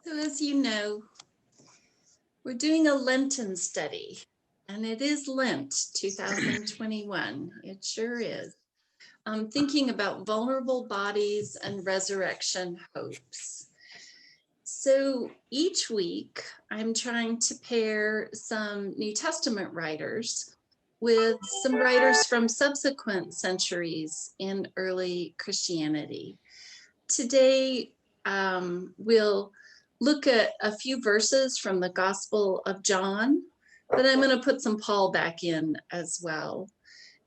So as you know, we're doing a Lenten study, and it is Lent 2021. It sure is. I'm thinking about vulnerable bodies and resurrection hopes. So each week, I'm trying to pair some New Testament writers with some writers from subsequent centuries in early Christianity. Today, we'll look at a few verses from the Gospel of John, but I'm going to put some Paul back in as well.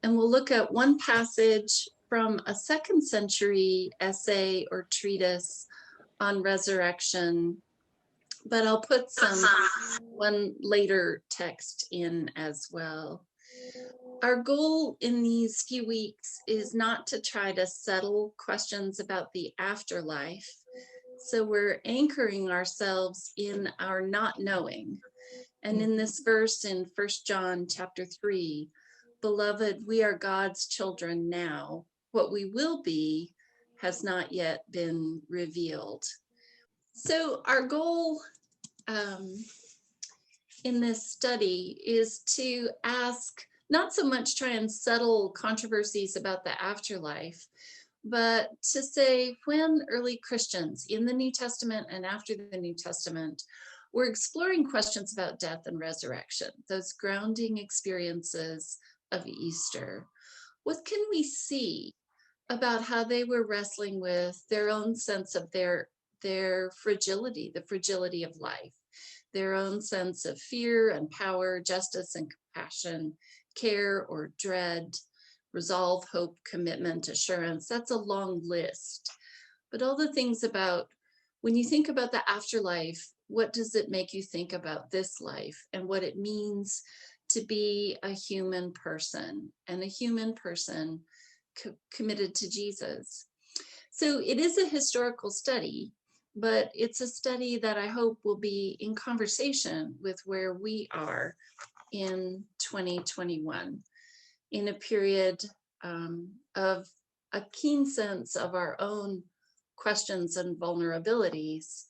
And we'll look at one passage from a second century essay or treatise on resurrection, but I'll put one later text in as well. Our goal in these few weeks is not to try to settle questions about the afterlife. So we're anchoring ourselves in our not knowing. And in this verse in 1 John chapter 3, beloved, we are God's children now. What we will be has not yet been revealed. So our goal in this study is to ask, not so much try and settle controversies about the afterlife, but to say when early Christians in the New Testament and after the New Testament were exploring questions about death and resurrection, those grounding experiences of Easter, what can we see about how they were wrestling with their own sense of their fragility, the fragility of life, their own sense of fear and power, justice and compassion, care or dread, resolve, hope, commitment, assurance. That's a long list. But all the things about, when you think about the afterlife, what does it make you think about this life and what it means to be a human person, and a human person committed to Jesus? So it is a historical study, but it's a study that I hope will be in conversation with where we are in 2021, in a period of a keen sense of our own questions and vulnerabilities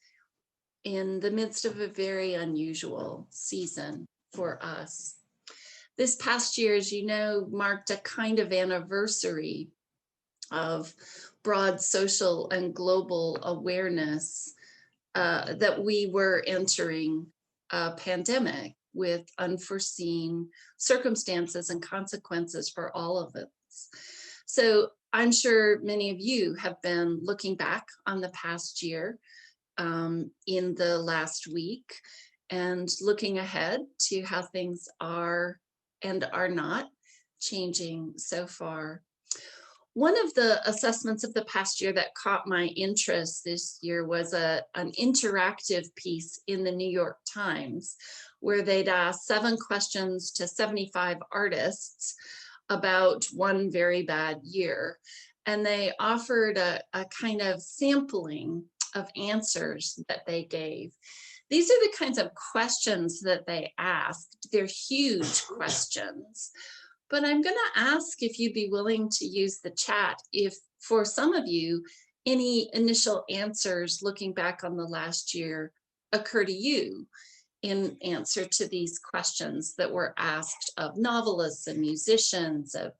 in the midst of a very unusual season for us. This past year, as you know, marked a kind of anniversary of broad social and global awareness that we were entering a pandemic with unforeseen circumstances and consequences for all of us. So I'm sure many of you have been looking back on the past year in the last week and looking ahead to how things are and are not changing so far. One of the assessments of the past year that caught my interest this year was an interactive piece in the New York Times, where they'd asked 7 questions to 75 artists about one very bad year. And they offered a kind of sampling of answers that they gave. These are the kinds of questions that they asked. They're huge questions. But I'm going to ask if you'd be willing to use the chat if, for some of you, any initial answers looking back on the last year occur to you in answer to these questions that were asked of novelists and musicians, of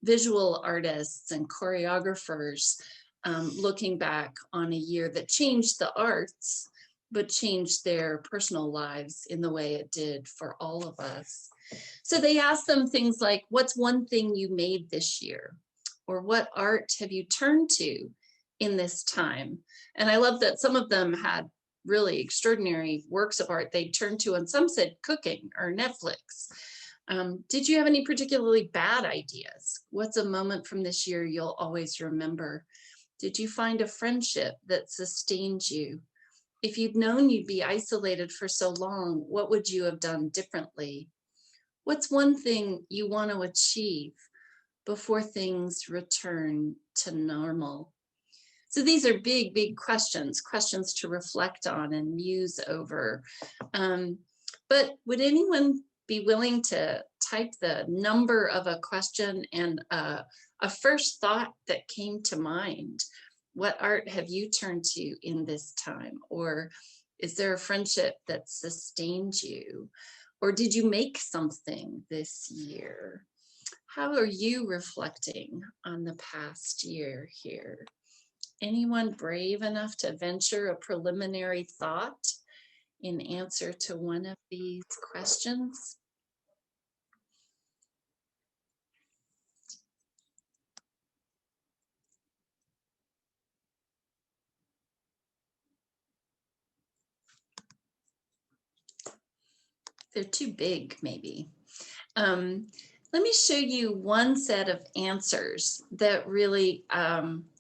visual artists and choreographers, looking back on a year that changed the arts, but changed their personal lives in the way it did for all of us. So they asked them things like, what's one thing you made this year? Or what art have you turned to in this time? And I love that some of them had really extraordinary works of art they turned to, and some said cooking or Netflix. Did you have any particularly bad ideas? What's a moment from this year you'll always remember? Did you find a friendship that sustained you? If you'd known you'd be isolated for so long, what would you have done differently? What's one thing you want to achieve before things return to normal? So these are big, big questions to reflect on and muse over. But would anyone be willing to type the number of a question and a first thought that came to mind? What art have you turned to in this time? Or is there a friendship that sustained you? Or did you make something this year? How are you reflecting on the past year here? Anyone brave enough to venture a preliminary thought in answer to one of these questions? They're too big, maybe. Let me show you one set of answers that really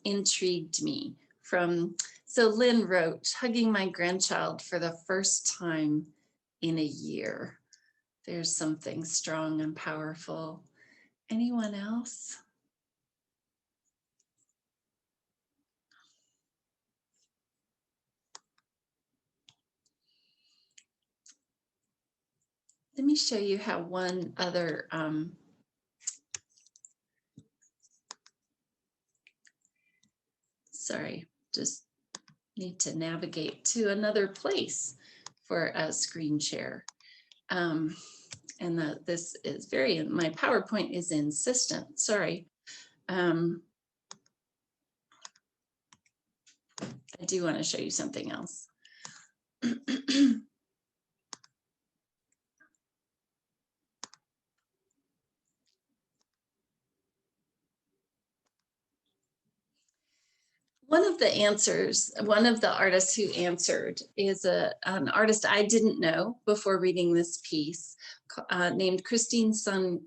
intrigued me. So Lynn wrote, hugging my grandchild for the first time in a year. There's something strong and powerful. Anyone else? Let me show you how one other sorry, just need to navigate to another place for a screen share. And this is my PowerPoint is insistent, sorry. I do want to show you something else. One of the artists who answered is an artist I didn't know before reading this piece, named Christine Sun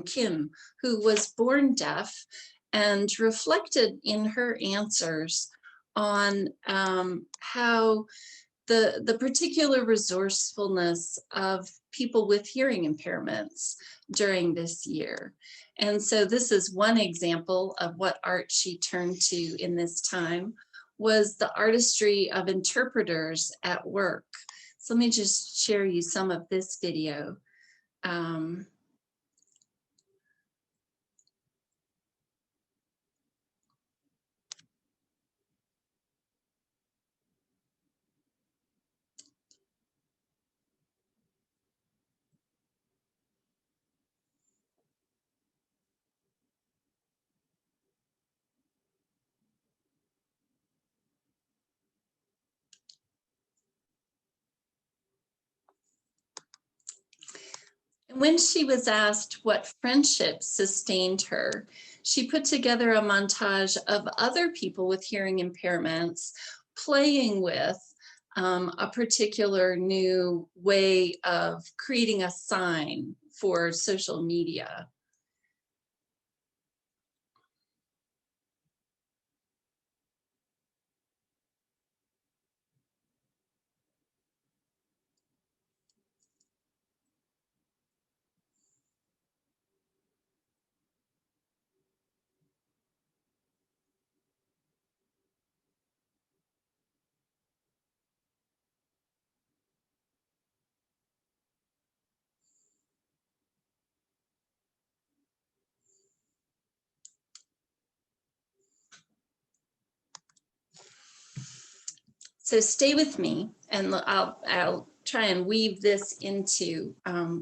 Kim, who was born deaf and reflected in her answers on how the particular resourcefulness of people with hearing impairments during this year. And so this is one example of what art she turned to in this time, was the artistry of interpreters at work. So let me just share you some of this video. When she was asked what friendships sustained her, she put together a montage of other people with hearing impairments playing with a particular new way of creating a sign for social media. So stay with me, and I'll try and weave this into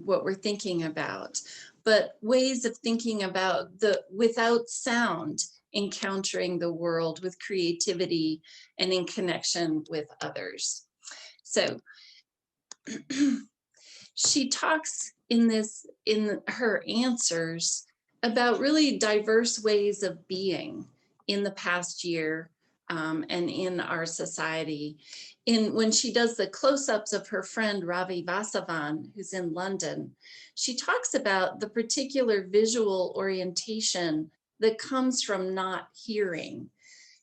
what we're thinking about. But ways of thinking about the without sound, encountering the world with creativity and in connection with others. So she talks in her answers about really diverse ways of being in the past year and in our society. When she does the close-ups of her friend Ravi Vasavan, who's in London, she talks about the particular visual orientation that comes from not hearing.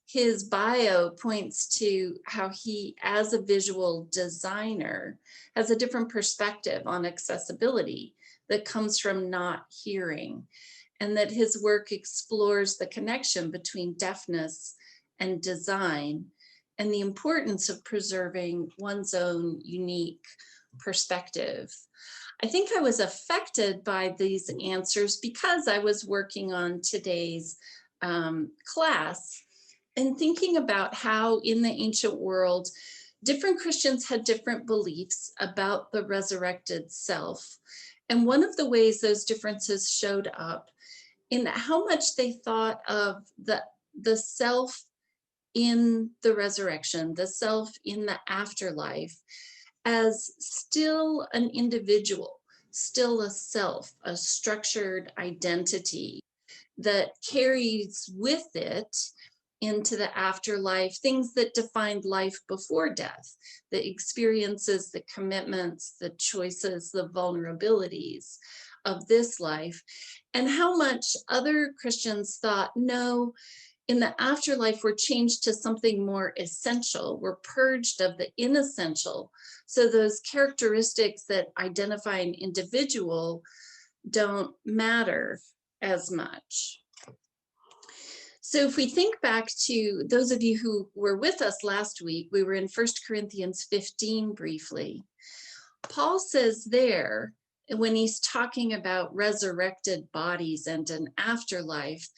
His bio points to how he, as a visual designer, has a different perspective on accessibility that comes from not hearing, and that his work explores the connection between deafness and design and the importance of preserving one's own unique perspective. I think I was affected by these answers because I was working on today's class and thinking about how in the ancient world, different Christians had different beliefs about the resurrected self. And one of the ways those differences showed up in how much they thought of the self in the resurrection, the self in the afterlife, as still an individual, still a self, a structured identity that carries with it into the afterlife things that defined life before death, the experiences, the commitments, the choices, the vulnerabilities of this life, and how much other Christians thought, no, in the afterlife, we're changed to something more essential. We're purged of the inessential. So those characteristics that identify an individual don't matter as much. So if we think back to those of you who were with us last week, we were in 1 Corinthians 15 briefly. Paul says there, when he's talking about resurrected bodies and an afterlife,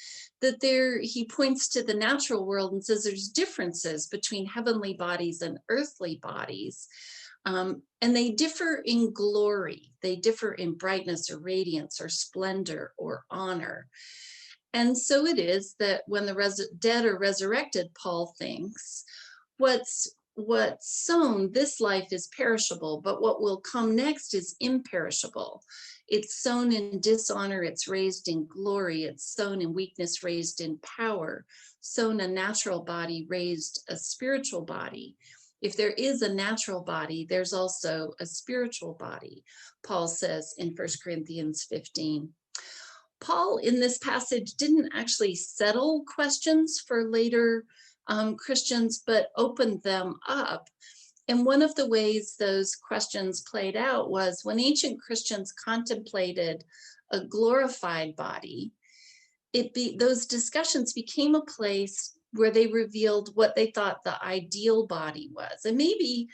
that there he points to the natural world and says there's differences between heavenly bodies and earthly bodies. And they differ in glory. They differ in brightness or radiance or splendor or honor. And so it is that when the dead are resurrected, Paul thinks, what's sown this life is perishable, but what will come next is imperishable. It's sown in dishonor, it's raised in glory. It's sown in weakness, raised in power. Sown a natural body, raised a spiritual body. If there is a natural body, there's also a spiritual body, Paul says in 1 Corinthians 15. Paul in this passage didn't actually settle questions for later Christians, but opened them up. And one of the ways those questions played out was when ancient Christians contemplated a glorified body, those discussions became a place where they revealed what they thought the ideal body was, and maybe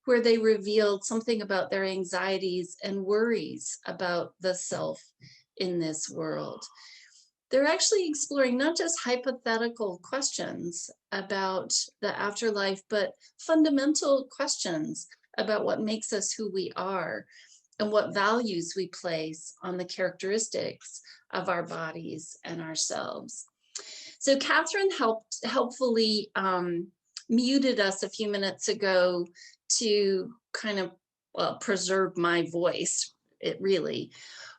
where they revealed something about their anxieties and worries about the self in this world. They're actually exploring not just hypothetical questions about the afterlife, but fundamental questions about what makes us who we are and what values we place on the characteristics of our bodies and ourselves. So Catherine helpfully muted us a few minutes ago to kind of preserve my voice,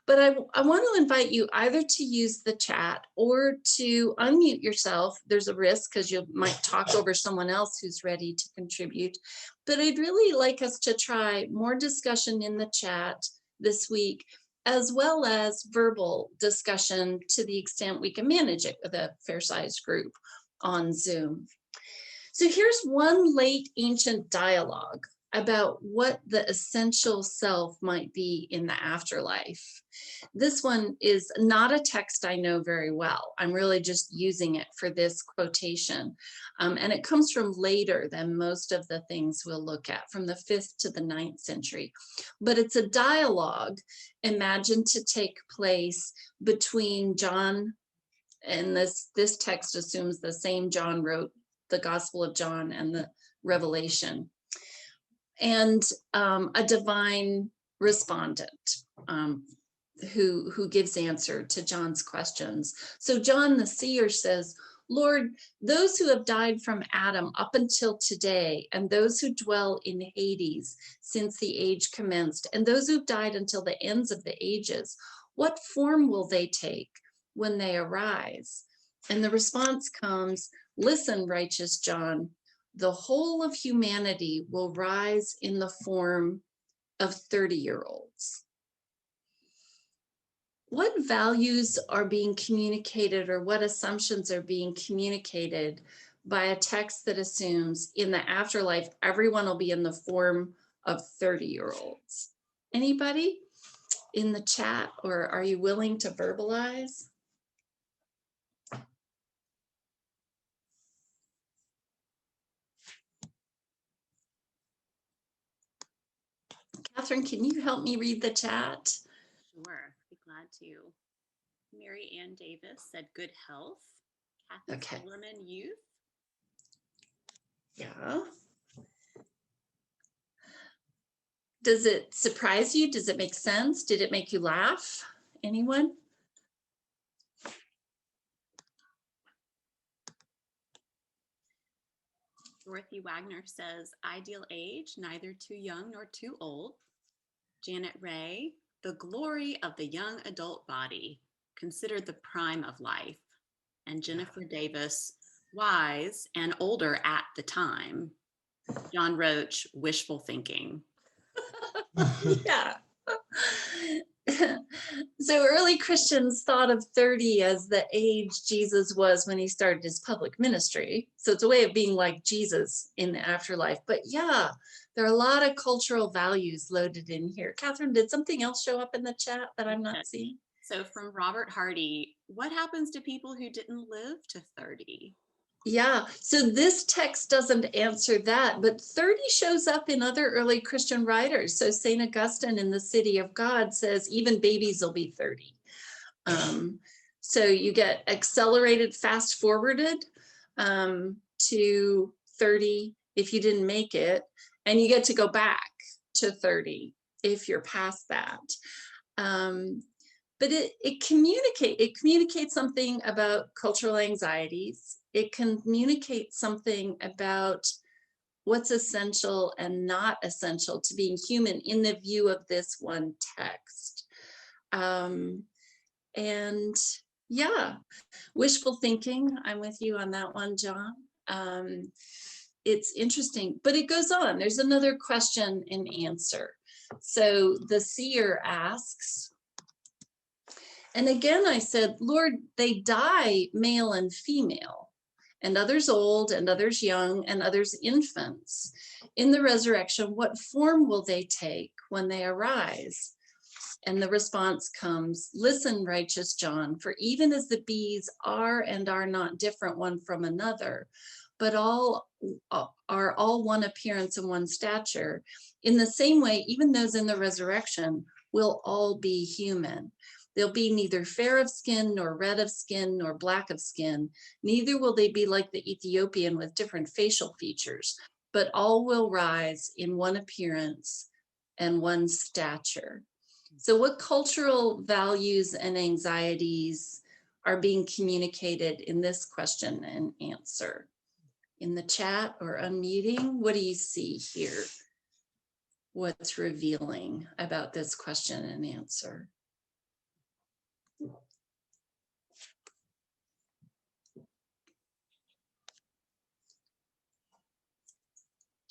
But I want to invite you either to use the chat or to unmute yourself. There's a risk because you might talk over someone else who's ready to contribute. But I'd really like us to try more discussion in the chat this week, as well as verbal discussion to the extent we can manage it with a fair-sized group on Zoom. So here's one late ancient dialogue about what the essential self might be in the afterlife. This one is not a text I know very well. I'm really just using it for this quotation. And it comes from later than most of the things we'll look at, from the 5th to the 9th century. But it's a dialogue imagined to take place between John, and this text assumes the same John wrote the Gospel of John and the Revelation, and a divine respondent who gives answer to John's questions. So John the seer says, Lord, those who have died from Adam up until today, and those who dwell in Hades since the age commenced, and those who've died until the ends of the ages, what form will they take when they arise? And the response comes, listen, righteous John, the whole of humanity will rise in the form of 30-year-olds. What values are being communicated, or what assumptions are being communicated by a text that assumes in the afterlife, everyone will be in the form of 30-year-olds? Anybody in the chat, or are you willing to verbalize? Catherine, can you help me read the chat? Sure, be glad to. Mary Ann Davis said good health. Kathy Silverman, youth. Yeah. Does it surprise you? Does it make sense? Did it make you laugh? Anyone? Dorothy Wagner says, ideal age, neither too young nor too old. Janet Ray, the glory of the young adult body, considered the prime of life. And Jennifer Davis, wise and older at the time. John Roach, wishful thinking. Yeah. So early Christians thought of 30 as the age Jesus was when he started his public ministry. So it's a way of being like Jesus in the afterlife. But yeah, there are a lot of cultural values loaded in here. Catherine, did something else show up in the chat that I'm not seeing? So from Robert Hardy, what happens to people who didn't live to 30? Yeah, so this text doesn't answer that, but 30 shows up in other early Christian writers. So St. Augustine in the City of God says even babies will be 30. So you get accelerated, fast forwarded to 30 if you didn't make it, and you get to go back to 30 if you're past that. But it communicates something about cultural anxieties. It communicates something about what's essential and not essential to being human in the view of this one text. And yeah, wishful thinking, I'm with you on that one, John. It's interesting, but it goes on. There's another question and answer. So the seer asks, and again, I said, Lord, they die male and female, and others old, and others young, and others infants. In the resurrection, what form will they take when they arise? And the response comes, listen, righteous John, for even as the bees are and are not different one from another, but all are all one appearance and one stature, in the same way, even those in the resurrection will all be human. They'll be neither fair of skin, nor red of skin, nor black of skin. Neither will they be like the Ethiopian with different facial features, but all will rise in one appearance and one stature. So what cultural values and anxieties are being communicated in this question and answer? In the chat or unmuting, what do you see here? What's revealing about this question and answer?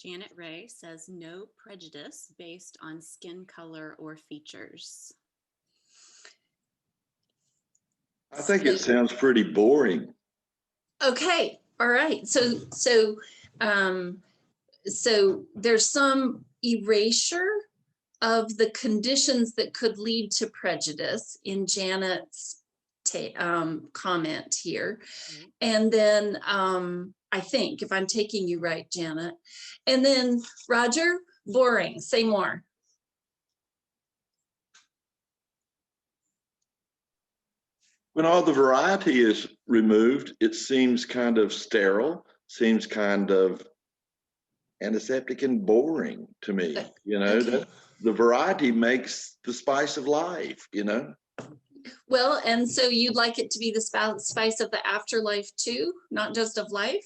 Janet Ray says no prejudice based on skin color or features. I think it sounds pretty boring. Okay, all right. So there's some erasure of the conditions that could lead to prejudice in Janet's comment here. And then I think, if I'm taking you right, Janet. And then Roger, boring, say more. When all the variety is removed, it seems kind of sterile, seems kind of antiseptic and boring to me. You know, Okay. that the variety makes the spice of life, you know? Well, and so you'd like it to be the spice of the afterlife too, not just of life?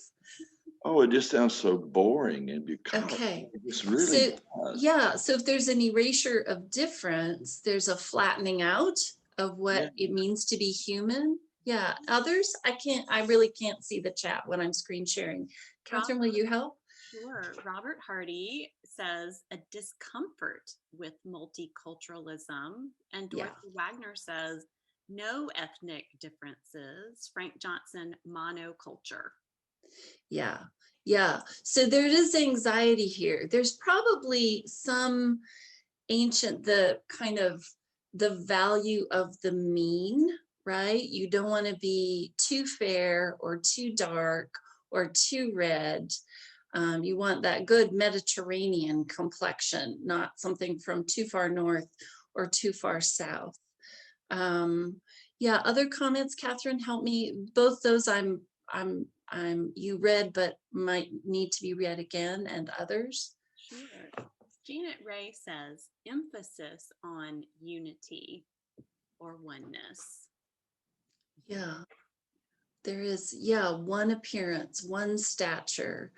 Oh, it just sounds so boring and bucolic. Okay. It's really does. Yeah, so if there's an erasure of difference, there's a flattening out of what it means to be human. Yeah, others, I really can't see the chat when I'm screen sharing. Catherine, will you help? Sure. Robert Hardy says a discomfort with multiculturalism, and Dorothy Wagner says no ethnic differences. Frank Johnson, monoculture. Yeah. So there is anxiety here. There's probably some the value of the mean, right? You don't want to be too fair or too dark or too red. You want that good Mediterranean complexion, not something from too far north or too far south. Yeah, other comments, Catherine, help me. Both those you read, but might need to be read again, and others. Sure. Janet Ray says, emphasis on unity or oneness. Yeah, there is, yeah, one appearance, one stature,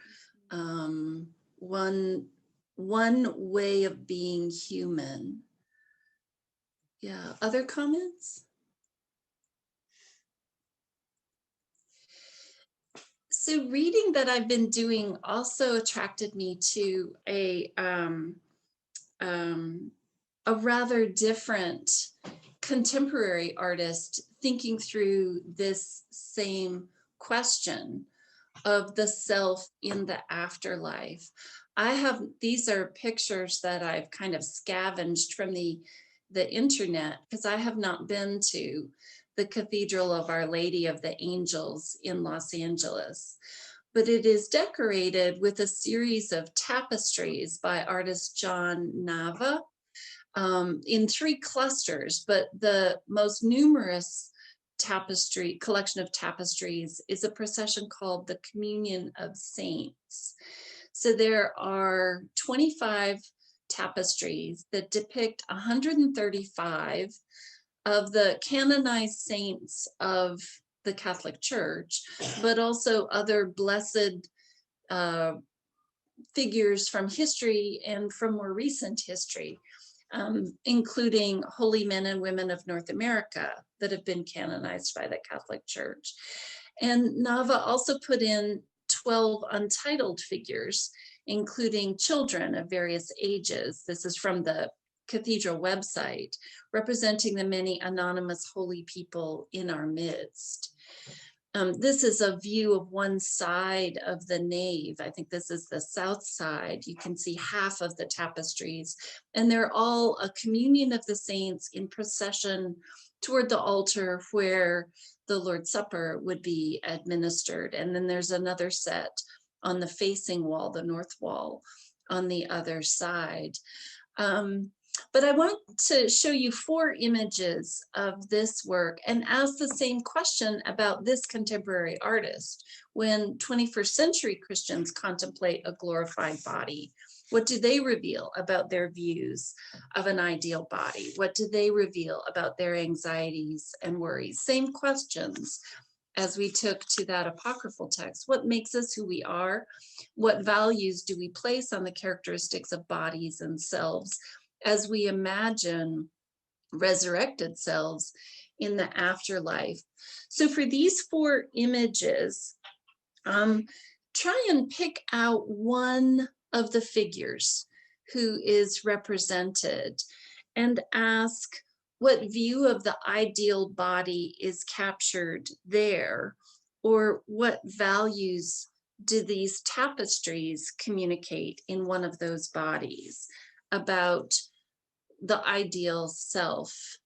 one way of being human. Yeah, other comments? So reading that I've been doing also attracted me to a rather different contemporary artist thinking through this same question of the self in the afterlife. These are pictures that I've kind of scavenged from the internet, because I have not been to the Cathedral of Our Lady of the Angels in Los Angeles, but it is decorated with a series of tapestries by artist John Nava, in 3 clusters, but the most numerous collection of tapestries is a procession called the Communion of Saints. So there are 25 tapestries that depict 135 of the canonized saints of the Catholic Church, but also other blessed figures from history and from more recent history, including holy men and women of North America that have been canonized by the Catholic Church. And Nava also put in 12 untitled figures, including children of various ages. This is from the cathedral website, representing the many anonymous holy people in our midst. This is a view of one side of the nave. I think this is the south side. You can see half of the tapestries, and they're all a communion of the saints in procession toward the altar where the Lord's Supper would be administered. And then there's another set on the facing wall, the north wall, on the other side. But I want to show you 4 images of this work and ask the same question about this contemporary artist. When 21st century Christians contemplate a glorified body, what do they reveal about their views of an ideal body? What do they reveal about their anxieties and worries? Same questions as we took to that apocryphal text. What makes us who we are? What values do we place on the characteristics of bodies and selves as we imagine resurrected selves in the afterlife? So for these 4 images, try and pick out one of the figures who is represented and ask what view of the ideal body is captured there, or what values do these tapestries communicate in one of those bodies about the ideal self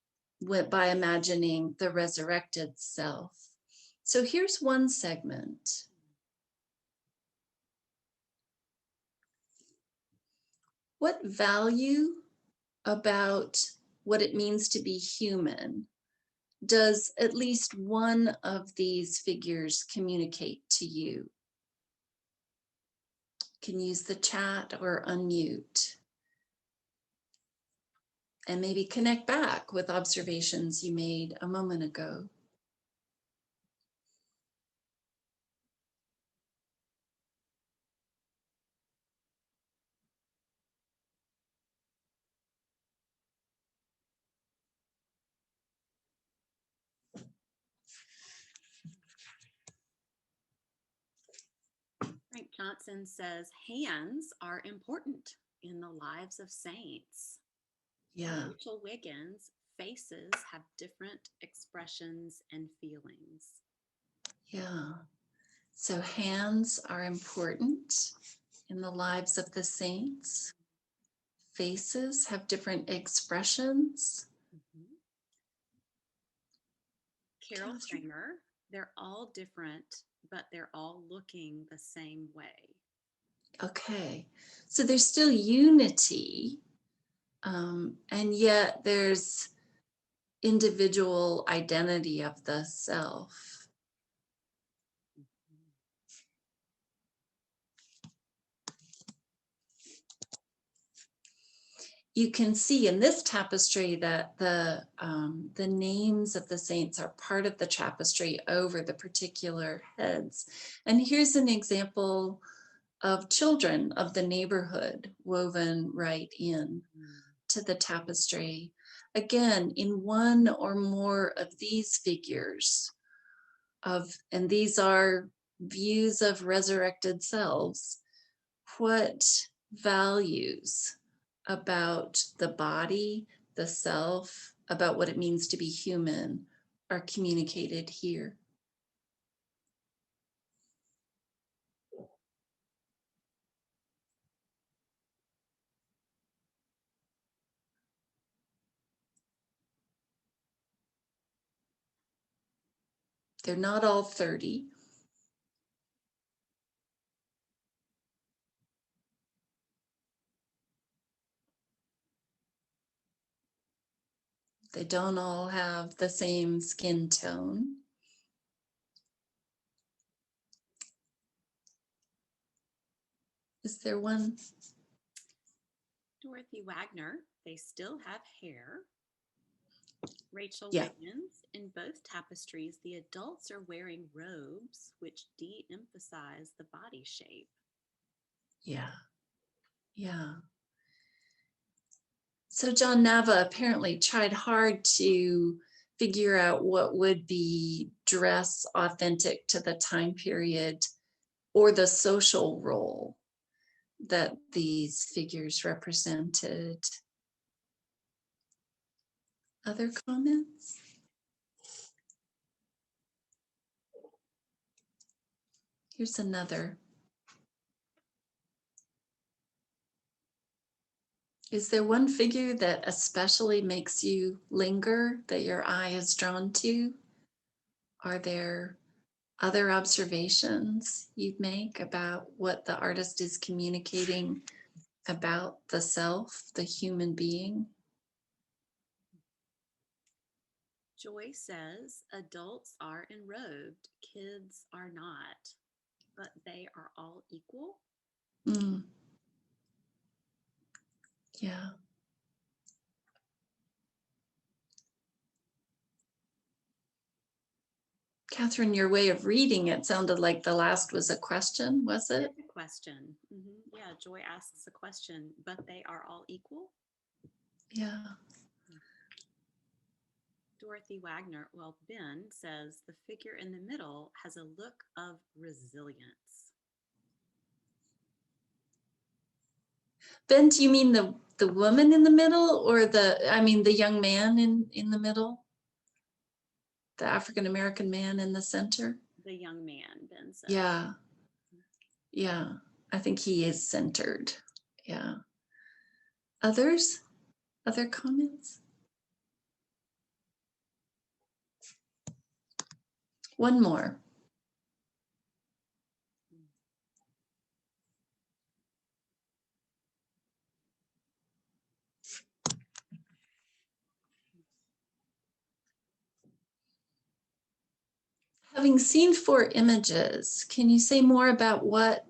by imagining the resurrected self. So here's one segment. What value about what it means to be human does at least one of these figures communicate to you? You can use the chat or unmute. And maybe connect back with observations you made a moment ago. Frank Johnson says, hands are important in the lives of saints. Yeah. Rachel Wiggins, faces have different expressions and feelings. Yeah. So hands are important in the lives of the saints. Faces have different expressions. Mm-hmm. Carol Kramer, they're all different, but they're all looking the same way. Okay, so there's still unity, and yet there's individual identity of the self. you can see in this tapestry that the names of the saints are part of the tapestry over the particular heads. And here's an example of children of the neighborhood woven right in to the tapestry. Again, in one or more of these figures and these are views of resurrected selves, what values about the body, the self, about what it means to be human are communicated here? They're not all 30. They don't all have the same skin tone. Is there one? Dorothy Wagner, they still have hair. Rachel Yeah. Wiggins, in both tapestries, the adults are wearing robes which de-emphasize the body shape. Yeah. Yeah. So John Nava apparently tried hard to figure out what would be dress authentic to the time period or the social role that these figures represented. Other comments? Here's another. Is there one figure that especially makes you linger, that your eye is drawn to? Are there other observations you'd make about what the artist is communicating about the self, the human being? Joy says adults are enrobed, kids are not, but they are all equal. Mm. Yeah. Catherine, your way of reading it sounded like the last was a question, was it? It's a question. Yeah, Joy asks a question, but they are all equal? Yeah. Dorothy Wagner, Ben says the figure in the middle has a look of resilience. Ben, do you mean the woman in the middle or the young man in the middle? The African-American man in the center? The young man, Ben says. Yeah. Yeah. I think he is centered. Yeah. Others? Other comments? One more. Having seen 4 images, can you say more about what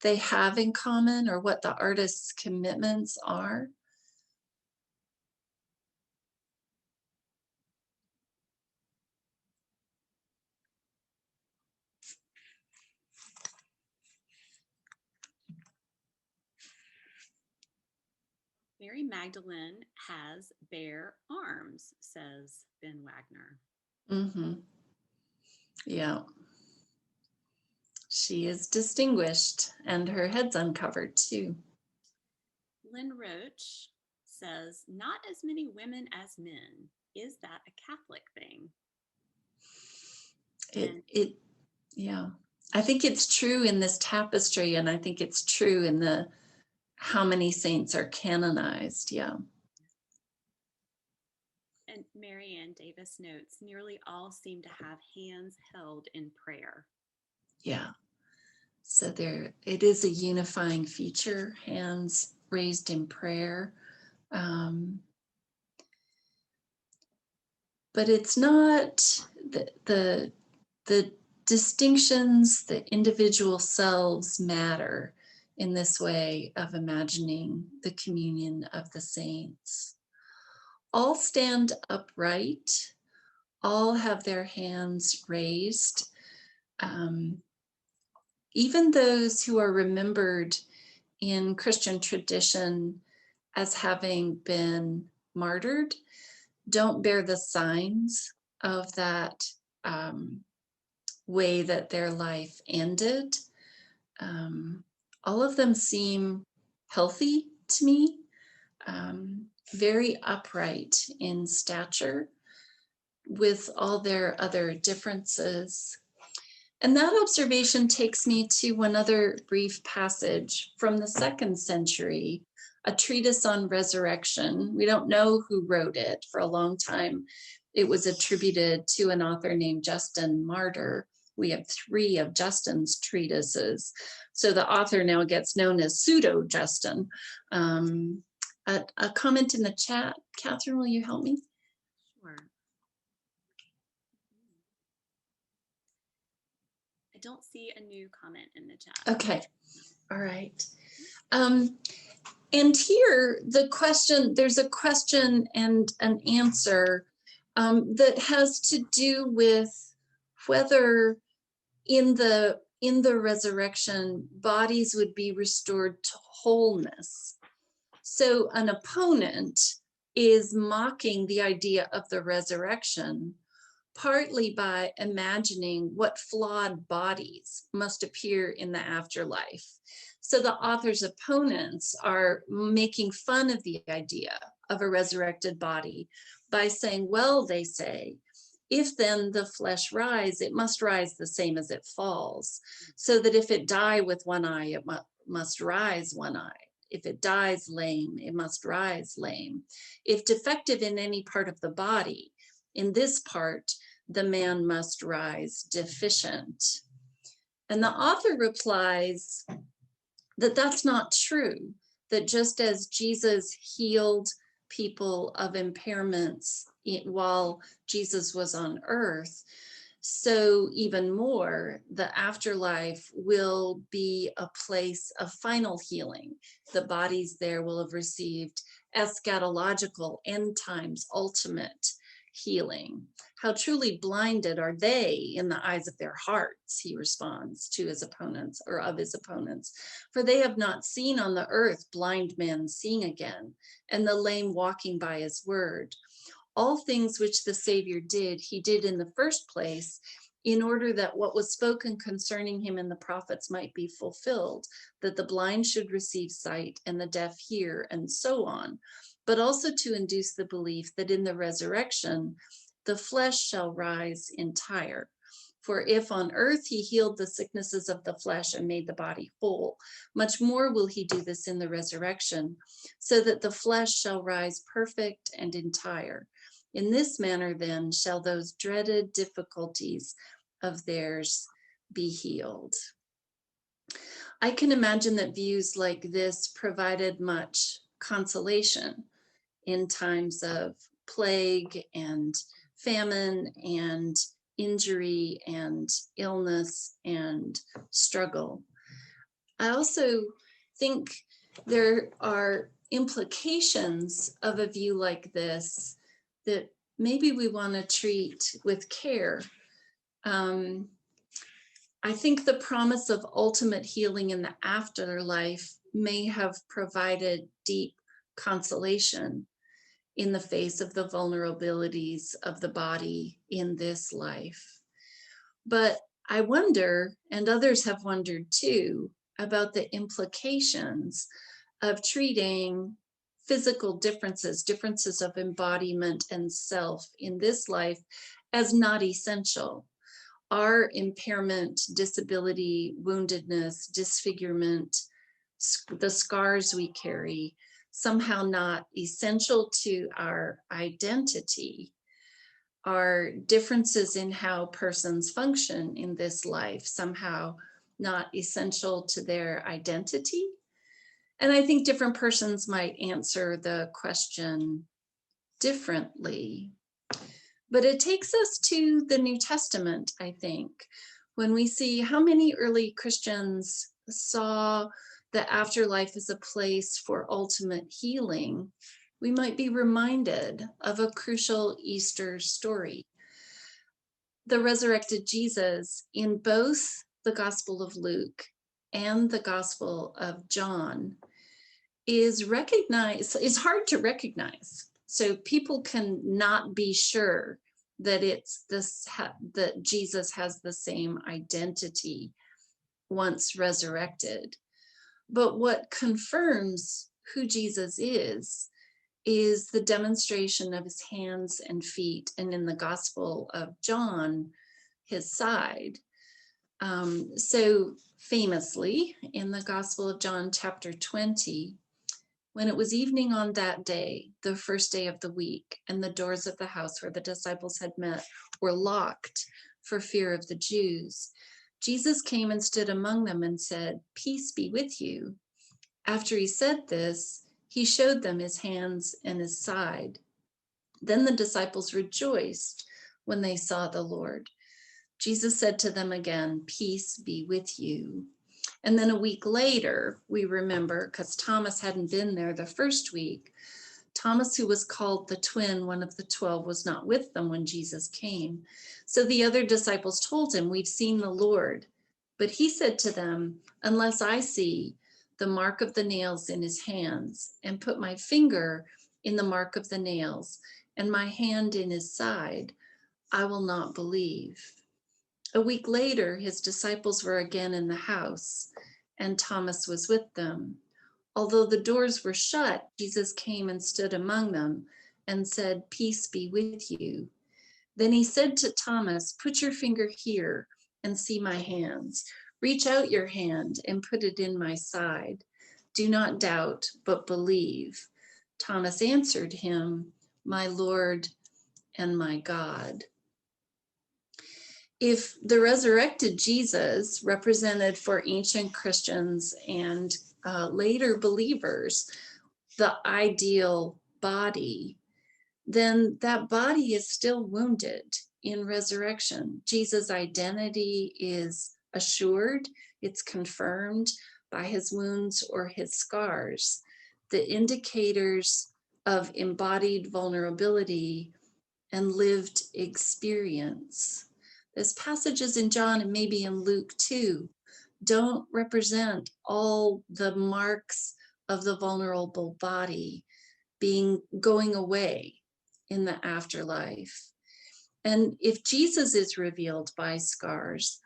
they have in common or what the artist's commitments are? Mary Magdalene has bare arms, says Ben Wagner. Mm-hmm. Yeah. She is distinguished and her head's uncovered too. Lynn Roach says, not as many women as men. Is that a Catholic thing? Yeah. I think it's true in this tapestry, and I think it's true in how many saints are canonized. Yeah. And Mary Ann Davis notes, nearly all seem to have hands held in prayer. Yeah. So it is a unifying feature, hands raised in prayer. But it's not the distinctions, the individual selves matter. in this way of imagining the communion of the saints. All stand upright, all have their hands raised. Even those who are remembered in Christian tradition as having been martyred don't bear the signs of that way that their life ended. All of them seem healthy to me, very upright in stature with all their other differences. And that observation takes me to one other brief passage from the 2nd century, a treatise on resurrection. We don't know who wrote it. For a long time, it was attributed to an author named Justin Martyr. We have 3 of Justin's treatises. So the author now gets known as Pseudo-Justin. A comment in the chat. Catherine, will you help me? Sure. I don't see a new comment in the chat. Okay, all right. And here, there's a question and an answer that has to do with whether in the resurrection, bodies would be restored to wholeness. So an opponent is mocking the idea of the resurrection, partly by imagining what flawed bodies must appear in the afterlife. So the author's opponents are making fun of the idea of a resurrected body by saying, well, they say, if then the flesh rise, it must rise the same as it falls. So that if it die with one eye, it must rise one eye. If it dies lame, it must rise lame. If defective in any part of the body, in this part, the man must rise deficient. And the author replies that that's not true, that just as Jesus healed people of impairments while Jesus was on earth, so even more, the afterlife will be a place of final healing. The bodies there will have received eschatological, end times, ultimate healing. How truly blinded are they in the eyes of their hearts, he responds to his opponents, or of his opponents. For they have not seen on the earth blind men seeing again, and the lame walking by his word. All things which the Savior did, he did in the first place, in order that what was spoken concerning him in the prophets might be fulfilled, that the blind should receive sight and the deaf hear, and so on, but also to induce the belief that in the resurrection, the flesh shall rise entire. For if on earth he healed the sicknesses of the flesh and made the body whole, much more will he do this in the resurrection, so that the flesh shall rise perfect and entire. In this manner, then, shall those dreaded difficulties of theirs be healed. I can imagine that views like this provided much consolation in times of plague and famine and injury and illness and struggle. I also think there are implications of a view like this that maybe we want to treat with care. I think the promise of ultimate healing in the afterlife may have provided deep consolation in the face of the vulnerabilities of the body in this life. But I wonder, and others have wondered too, about the implications of treating physical differences of embodiment and self in this life as not essential. Are impairment, disability, woundedness, disfigurement, the scars we carry, somehow not essential to our identity? Are differences in how persons function in this life somehow not essential to their identity? And I think different persons might answer the question differently. But it takes us to the New Testament, I think, when we see how many early Christians saw the afterlife is a place for ultimate healing, we might be reminded of a crucial Easter story. The resurrected Jesus in both the Gospel of Luke and the Gospel of John is hard to recognize. So people can not be sure that that Jesus has the same identity once resurrected. But what confirms who Jesus is the demonstration of his hands and feet, and in the Gospel of John, his side. So famously, in the Gospel of John, chapter 20, when it was evening on that day, the first day of the week, and the doors of the house where the disciples had met were locked for fear of the Jews, Jesus came and stood among them and said, "Peace be with you." After he said this, he showed them his hands and his side. Then the disciples rejoiced when they saw the Lord. Jesus said to them again, "Peace be with you." And then a week later, we remember, because Thomas hadn't been there the first week, Thomas, who was called the twin, one of the 12, was not with them when Jesus came. So the other disciples told him, "We've seen the Lord." But he said to them, "Unless I see the mark of the nails in his hands, and put my finger in the mark of the nails, and my hand in his side, I will not believe." A week later, his disciples were again in the house, and Thomas was with them. Although the doors were shut, Jesus came and stood among them and said, "Peace be with you." Then he said to Thomas, "Put your finger here and see my hands. Reach out your hand and put it in my side. Do not doubt, but believe." Thomas answered him, "My Lord and my God." If the resurrected Jesus represented for ancient Christians and later believers the ideal body, then that body is still wounded in resurrection. Jesus' identity is assured, it's confirmed by his wounds or his scars. The indicators of embodied vulnerability and lived experience. There's passages in John and maybe in Luke too, don't represent all the marks of the vulnerable body going away in the afterlife. And if Jesus is revealed by scars,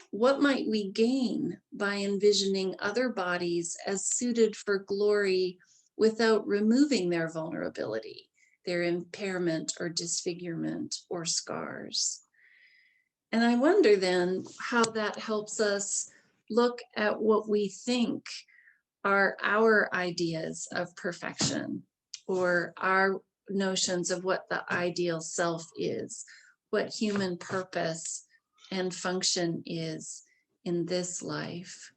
what might we gain by envisioning other bodies as suited for glory without removing their vulnerability, their impairment or disfigurement or scars? And I wonder then how that helps us look at what we think are our ideas of perfection, or our notions of what the ideal self is, what human purpose and function is in this life.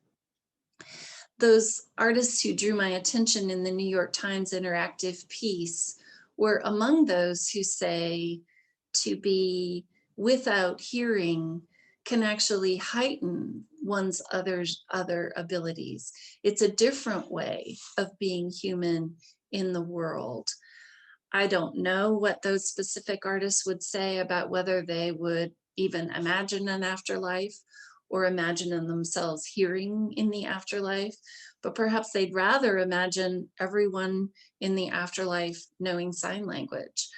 Those artists who drew my attention in the New York Times interactive piece were among those who say to be without hearing can actually heighten one's other abilities. It's a different way of being human in the world. I don't know what those specific artists would say about whether they would even imagine an afterlife or imagine themselves hearing in the afterlife, but perhaps they'd rather imagine everyone in the afterlife knowing sign language.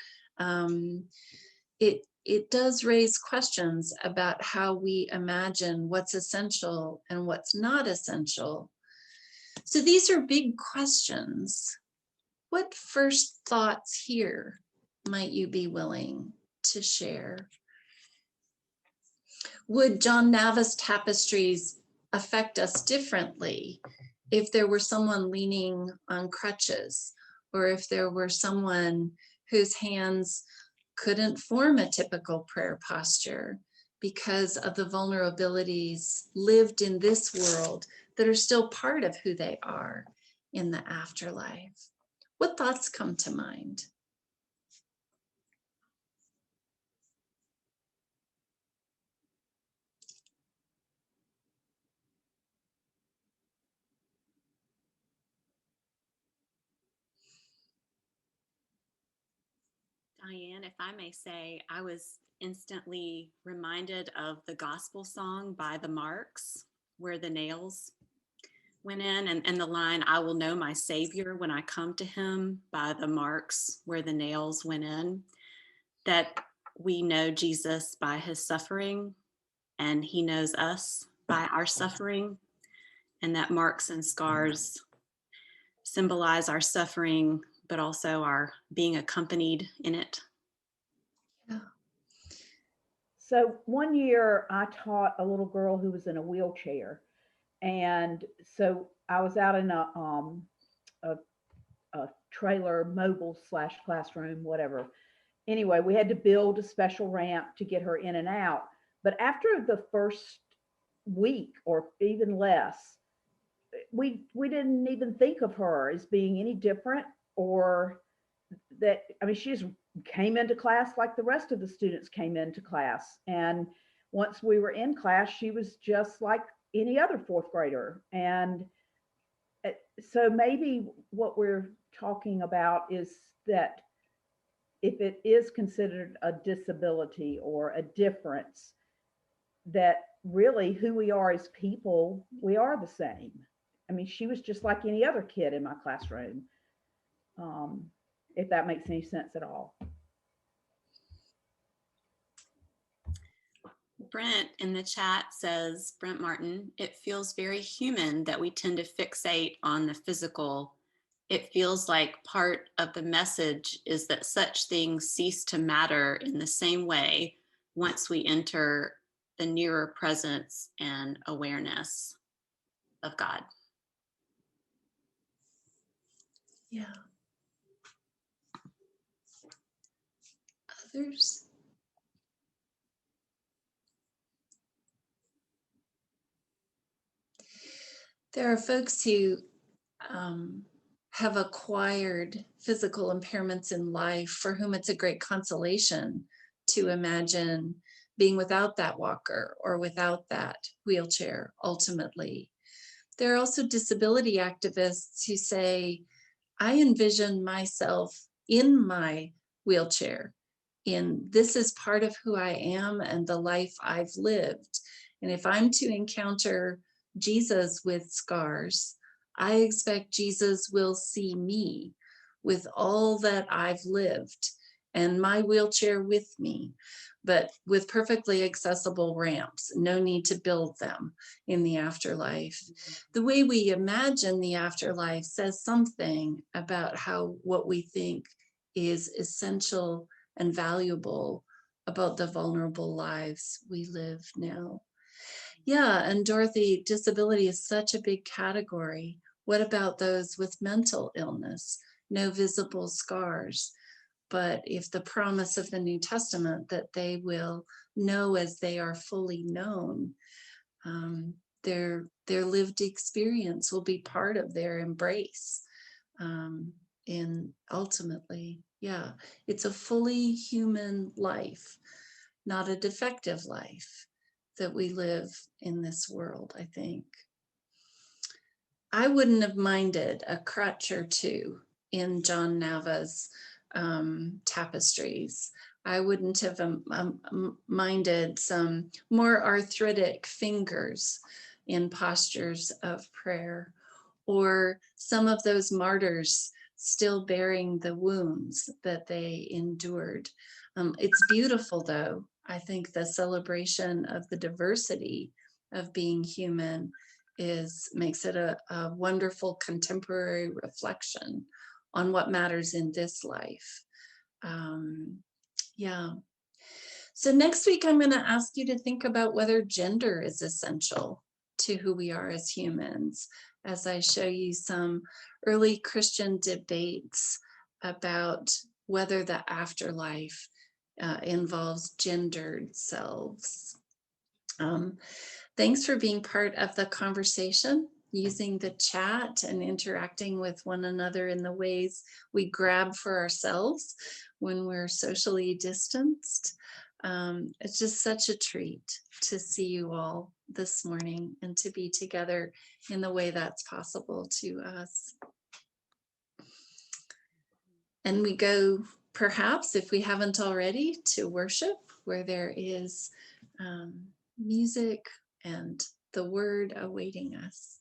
It does raise questions about how we imagine what's essential and what's not essential. So these are big questions. What first thoughts here might you be willing to share? Would John Navis tapestries affect us differently if there were someone leaning on crutches, or if there were someone whose hands couldn't form a typical prayer posture because of the vulnerabilities lived in this world that are still part of who they are in the afterlife? What thoughts come to mind? Diane, if I may say, I was instantly reminded of the gospel song by the Marks, where the nails went in, and the line, I will know my Savior when I come to him, by the Marks, where the nails went in, that we know Jesus by his suffering, and he knows us by our suffering, and that marks and scars symbolize our suffering, but also our being accompanied in it. Yeah. So one year I taught a little girl who was in a wheelchair. And so I was out in a trailer, mobile / classroom, whatever. Anyway, we had to build a special ramp to get her in and out. But after the first week or even less, we didn't even think of her as being any different, or that, I mean, she just came into class like the rest of the students came into class. And once we were in class, she was just like any other fourth grader. And so maybe what we're talking about is that if it is considered a disability or a difference, that really who we are as people, we are the same. I mean, she was just like any other kid in my classroom, if that makes any sense at all. Brent in the chat says, Brent Martin, it feels very human that we tend to fixate on the physical. It feels like part of the message is that such things cease to matter in the same way once we enter the nearer presence and awareness of God. Yeah. Others? There are folks who have acquired physical impairments in life for whom it's a great consolation to imagine being without that walker or without that wheelchair ultimately. There are also disability activists who say, I envision myself in my wheelchair, this is part of who I am and the life I've lived. And if I'm to encounter Jesus with scars, I expect Jesus will see me with all that I've lived and my wheelchair with me, but with perfectly accessible ramps, no need to build them in the afterlife. The way we imagine the afterlife says something about what we think is essential and valuable about the vulnerable lives we live now. Yeah, and Dorothy, disability is such a big category. What about those with mental illness? No visible scars. But if the promise of the New Testament that they will know as they are fully known, their lived experience will be part of their embrace. And ultimately, yeah, it's a fully human life, not a defective life that we live in this world, I think. I wouldn't have minded a crutch or two in John Nava's tapestries. I wouldn't have minded some more arthritic fingers in postures of prayer, or some of those martyrs still bearing the wounds that they endured. It's beautiful, though. I think the celebration of the diversity of being human makes it a wonderful contemporary reflection on what matters in this life. Yeah. So next week, I'm going to ask you to think about whether gender is essential to who we are as humans, as I show you some early Christian debates about whether the afterlife involves gendered selves. Thanks for being part of the conversation, using the chat and interacting with one another in the ways we grab for ourselves when we're socially distanced. It's just such a treat to see you all this morning and to be together in the way that's possible to us. And we go perhaps, if we haven't already, to worship, where there is music and the word awaiting us.